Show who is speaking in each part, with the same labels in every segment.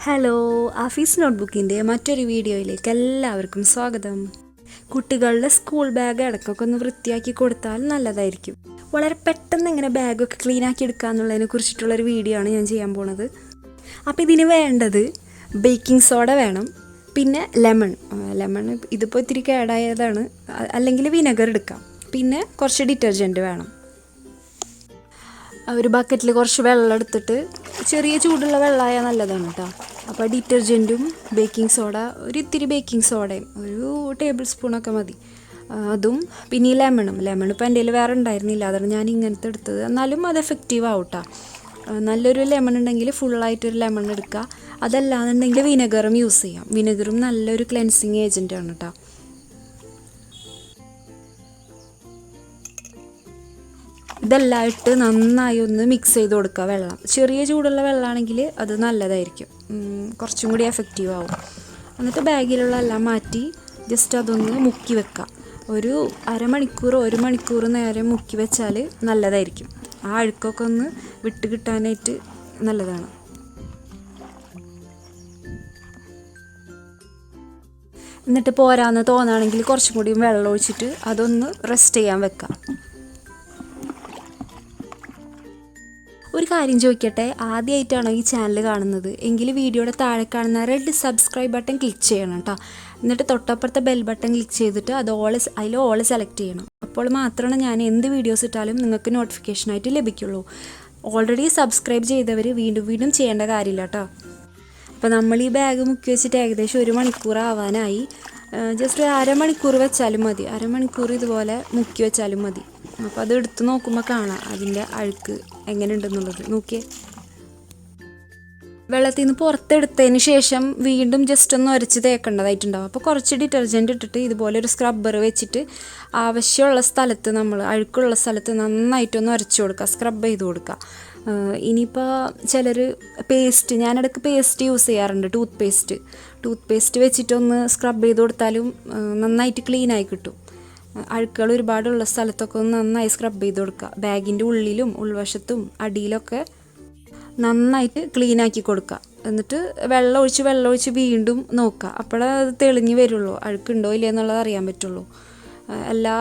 Speaker 1: Hello, ആഫീസ്നോട്ട്ബുക്കിൻ്റെ മറ്റൊരു വീഡിയോയിലേക്ക് എല്ലാവർക്കും സ്വാഗതം. കുട്ടികളുടെ സ്കൂൾ ബാഗ് ഇടയ്ക്കൊക്കെ ഒന്ന് വൃത്തിയാക്കി കൊടുത്താൽ നല്ലതായിരിക്കും. വളരെ പെട്ടെന്ന് എങ്ങനെ ബാഗൊക്കെ ക്ലീൻ ആക്കി എടുക്കുക എന്നുള്ളതിനെ കുറിച്ചിട്ടുള്ളൊരു വീഡിയോ ആണ് ഞാൻ ചെയ്യാൻ പോണത്. അപ്പോൾ ഇതിന് വേണ്ടത് ബേക്കിംഗ് സോഡ വേണം, പിന്നെ ലെമൺ ഇതിപ്പോൾ ഇത്തിരി കേടായതാണ്, അല്ലെങ്കിൽ വിനെഗർ എടുക്കാം. പിന്നെ കുറച്ച് ഡിറ്റർജൻറ്റ് വേണം. ഒരു ബക്കറ്റിൽ കുറച്ച് വെള്ളം എടുത്തിട്ട്, ചെറിയ ചൂടുള്ള വെള്ളമായാൽ നല്ലതാണ് കേട്ടോ. അപ്പോൾ ഡിറ്റർജൻറ്റും ബേക്കിംഗ് സോഡ, ഇത്തിരി ബേക്കിംഗ് സോഡയും ഒരു ടേബിൾ സ്പൂണൊക്കെ മതി. അതും പിന്നെ ഈ ലെമൺ ഇപ്പോൾ എൻ്റെ കയ്യിൽ വേറെ ഉണ്ടായിരുന്നില്ല, അതാണ് ഞാൻ ഇങ്ങനത്തെ എടുത്തത്. എന്നാലും അത് എഫക്റ്റീവ് ആവും കേട്ടോ. നല്ലൊരു ലെമൺ ഉണ്ടെങ്കിൽ ഫുള്ളായിട്ടൊരു ലെമൺ എടുക്കുക. അതല്ലാന്നുണ്ടെങ്കിൽ വിനെഗറും യൂസ് ചെയ്യാം. വിനെഗറും നല്ലൊരു ക്ലെൻസിങ് ഏജൻറ്റാണ് കേട്ടോ. ഇതെല്ലാം ഇട്ട് നന്നായി ഒന്ന് മിക്സ് ചെയ്ത് കൊടുക്കുക. വെള്ളം ചെറിയ ചൂടുള്ള വെള്ളമാണെങ്കിൽ അത് നല്ലതായിരിക്കും, കുറച്ചും കൂടി എഫക്റ്റീവ് ആവും. എന്നിട്ട് ബാഗിലുള്ള എല്ലാം മാറ്റി ജസ്റ്റ് അതൊന്ന് മുക്കി വെക്കുക. ഒരു അരമണിക്കൂർ 1 മണിക്കൂർ നേരം മുക്കി വെച്ചാൽ നല്ലതായിരിക്കും. ആ അഴുക്കൊക്കെ ഒന്ന് വിട്ട് കിട്ടാനായിട്ട് നല്ലതാണ്. എന്നിട്ട് പോരാന്ന് തോന്നുകയാണെങ്കിൽ കുറച്ചും കൂടി വെള്ളം ഒഴിച്ചിട്ട് അതൊന്ന് റെസ്റ്റ് ചെയ്യാൻ വെക്കാം. ഒരു കാര്യം ചോദിക്കട്ടെ, ആദ്യമായിട്ടാണോ ഈ ചാനൽ കാണുന്നത് എങ്കിൽ വീഡിയോയുടെ താഴെ കാണുന്ന റെഡ് സബ്സ്ക്രൈബ് ബട്ടൺ ക്ലിക്ക് ചെയ്യണം കേട്ടോ. എന്നിട്ട് തൊട്ടപ്പുറത്തെ ബെൽ ബട്ടൺ ക്ലിക്ക് ചെയ്തിട്ട് അതിൽ ഓൾ സെലക്ട് ചെയ്യണം. അപ്പോൾ മാത്രമാണ് ഞാൻ എന്ത് വീഡിയോസ് ഇട്ടാലും നിങ്ങൾക്ക് നോട്ടിഫിക്കേഷനായിട്ട് ലഭിക്കുള്ളൂ. ഓൾറെഡി സബ്സ്ക്രൈബ് ചെയ്തവർ വീണ്ടും ചെയ്യേണ്ട കാര്യമില്ല കേട്ടോ. അപ്പോൾ നമ്മൾ ഈ ബാഗ് മുക്കി വെച്ചിട്ട് ഏകദേശം 1 മണിക്കൂർ ആവാനായി. ജസ്റ്റ് ഒരു അരമണിക്കൂർ വെച്ചാലും മതി. അരമണിക്കൂർ ഇതുപോലെ മുക്കി വെച്ചാലും മതി. അപ്പോൾ അത് എടുത്ത് നോക്കുമ്പോൾ കാണാം അതിൻ്റെ അഴുക്ക് എങ്ങനെ ഉണ്ടെന്നുള്ളത്. നോക്കിയേ, വെള്ളത്തിൽ നിന്ന് പുറത്തെടുത്തതിന് ശേഷം വീണ്ടും ജസ്റ്റ് ഒന്ന് ഉരച്ച് തേക്കേണ്ടതായിട്ടുണ്ടാവും. അപ്പോൾ കുറച്ച് ഡിറ്റർജൻറ്റ് ഇട്ടിട്ട് ഇതുപോലെ ഒരു സ്ക്രബ്ബർ വെച്ചിട്ട് ആവശ്യമുള്ള സ്ഥലത്ത്, നമ്മൾ അഴുക്കുള്ള സ്ഥലത്ത് നന്നായിട്ടൊന്ന് ഉരച്ച് കൊടുക്കുക, സ്ക്രബ് ചെയ്ത് കൊടുക്കുക. ഇനിയിപ്പോൾ ചിലർ പേസ്റ്റ്, ഞാനിടയ്ക്ക് പേസ്റ്റ് യൂസ് ചെയ്യാറുണ്ട്, ടൂത്ത് പേസ്റ്റ് വെച്ചിട്ടൊന്ന് സ്ക്രബ് ചെയ്ത് കൊടുത്താലും നന്നായിട്ട് ക്ലീനായി കിട്ടും. അഴുക്കുകൾ ഒരുപാടുള്ള സ്ഥലത്തൊക്കെ ഒന്ന് നന്നായി സ്ക്രബ് ചെയ്ത് കൊടുക്കുക. ബാഗിൻ്റെ ഉള്ളിലും ഉൾവശത്തും അടിയിലൊക്കെ നന്നായിട്ട് ക്ലീനാക്കി കൊടുക്കുക. എന്നിട്ട് വെള്ളം ഒഴിച്ച് വീണ്ടും നോക്കുക. അപ്പോഴേ അത് തെളിഞ്ഞ് വരുള്ളൂ, അഴുക്കുണ്ടോ ഇല്ല എന്നുള്ളത് അറിയാൻ പറ്റുള്ളൂ. എല്ലാ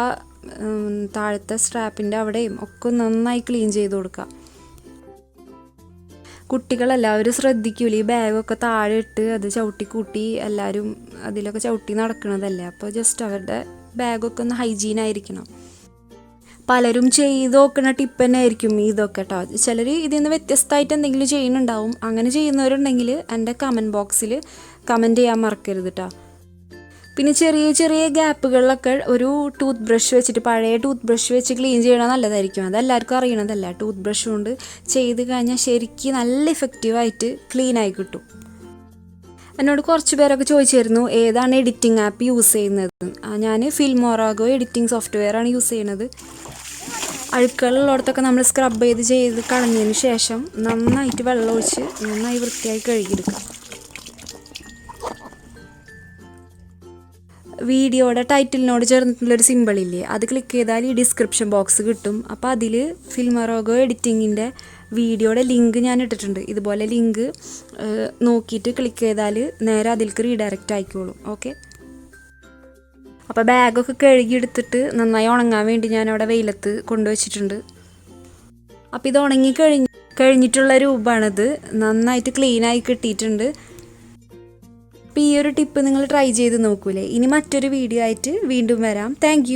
Speaker 1: താഴത്തെ സ്ട്രാപ്പിൻ്റെ അവിടെയും ഒക്കെ നന്നായി ക്ലീൻ ചെയ്ത് കൊടുക്കുക. കുട്ടികളെല്ലാവരും ശ്രദ്ധിക്കൂല, ഈ ബാഗൊക്കെ താഴെ ഇട്ട് അത് ചവിട്ടിക്കൂട്ടി എല്ലാവരും അതിലൊക്കെ ചവിട്ടി നടക്കണതല്ലേ. അപ്പോൾ ജസ്റ്റ് അവരുടെ ബാഗൊക്കെ ഒന്ന് ഹൈജീനായിരിക്കണം. പലരും ചെയ്ത് നോക്കുന്ന ടിപ്പ് തന്നെ ആയിരിക്കും ഇതൊക്കെ കേട്ടോ. ചിലർ ഇതിൽ നിന്ന് വ്യത്യസ്തമായിട്ട് എന്തെങ്കിലും ചെയ്യുന്നുണ്ടാവും. അങ്ങനെ ചെയ്യുന്നവരുണ്ടെങ്കിൽ എൻ്റെ കമൻറ്റ് ബോക്സിൽ കമൻറ്റ് ചെയ്യാൻ മറക്കരുത് കേട്ടോ. പിന്നെ ചെറിയ ഗ്യാപ്പുകളിലൊക്കെ ഒരു ടൂത്ത് ബ്രഷ് വെച്ചിട്ട്, പഴയ ടൂത്ത് ബ്രഷ് വെച്ച് ക്ലീൻ ചെയ്യണത് നല്ലതായിരിക്കും. അതെല്ലാവർക്കും അറിയണതല്ല. ടൂത്ത് ബ്രഷ് കൊണ്ട് ചെയ്ത് കഴിഞ്ഞാൽ ശരിക്കും നല്ല ഇഫക്റ്റീവായിട്ട് ക്ലീനായി കിട്ടും. എന്നോട് കുറച്ച് പേരൊക്കെ ചോദിച്ചിരുന്നു ഏതാണ് എഡിറ്റിംഗ് ആപ്പ് യൂസ് ചെയ്യുന്നത്. ഞാൻ ഫിൽമോറാഗോ എഡിറ്റിംഗ് സോഫ്റ്റ്വെയർ ആണ് യൂസ് ചെയ്യുന്നത്. അഴുക്കുകളുള്ളിടത്തൊക്കെ നമ്മൾ സ്ക്രബ് ചെയ്ത് കളഞ്ഞതിന് ശേഷം നന്നായിട്ട് വെള്ളം ഒഴിച്ച് നന്നായി വൃത്തിയായി കഴുകിയെടുക്കുക. വീഡിയോയുടെ ടൈറ്റിലിനോട് ചേർന്നിട്ടുള്ളൊരു സിമ്പിളില്ലേ, അത് ക്ലിക്ക് ചെയ്താൽ ഈ ഡിസ്ക്രിപ്ഷൻ ബോക്സ് കിട്ടും. അപ്പോൾ അതിൽ ഫിൽമോറാഗോ എഡിറ്റിങ്ങിൻ്റെ വീഡിയോയുടെ ലിങ്ക് ഞാൻ ഇട്ടിട്ടുണ്ട്. ഇതുപോലെ ലിങ്ക് നോക്കിയിട്ട് ക്ലിക്ക് ചെയ്താൽ നേരെ അതിലേക്ക് റീഡയറക്റ്റ് ആയിക്കോളും. ഓക്കെ, അപ്പോൾ ബാഗൊക്കെ കഴുകിയെടുത്തിട്ട് നന്നായി ഉണങ്ങാൻ വേണ്ടി ഞാൻ അവിടെ വെയിലത്ത് കൊണ്ടുവച്ചിട്ടുണ്ട്. അപ്പോൾ ഇത് ഉണങ്ങി കഴിഞ്ഞിട്ടുള്ള രൂപമാണിത്. നന്നായിട്ട് ക്ലീനായി കിട്ടിയിട്ടുണ്ട്. അപ്പോൾ ഈ ഒരു ടിപ്പ് നിങ്ങൾ ട്രൈ ചെയ്ത് നോക്കൂലേ. ഇനി മറ്റൊരു വീഡിയോ ആയിട്ട് വീണ്ടും വരാം. താങ്ക്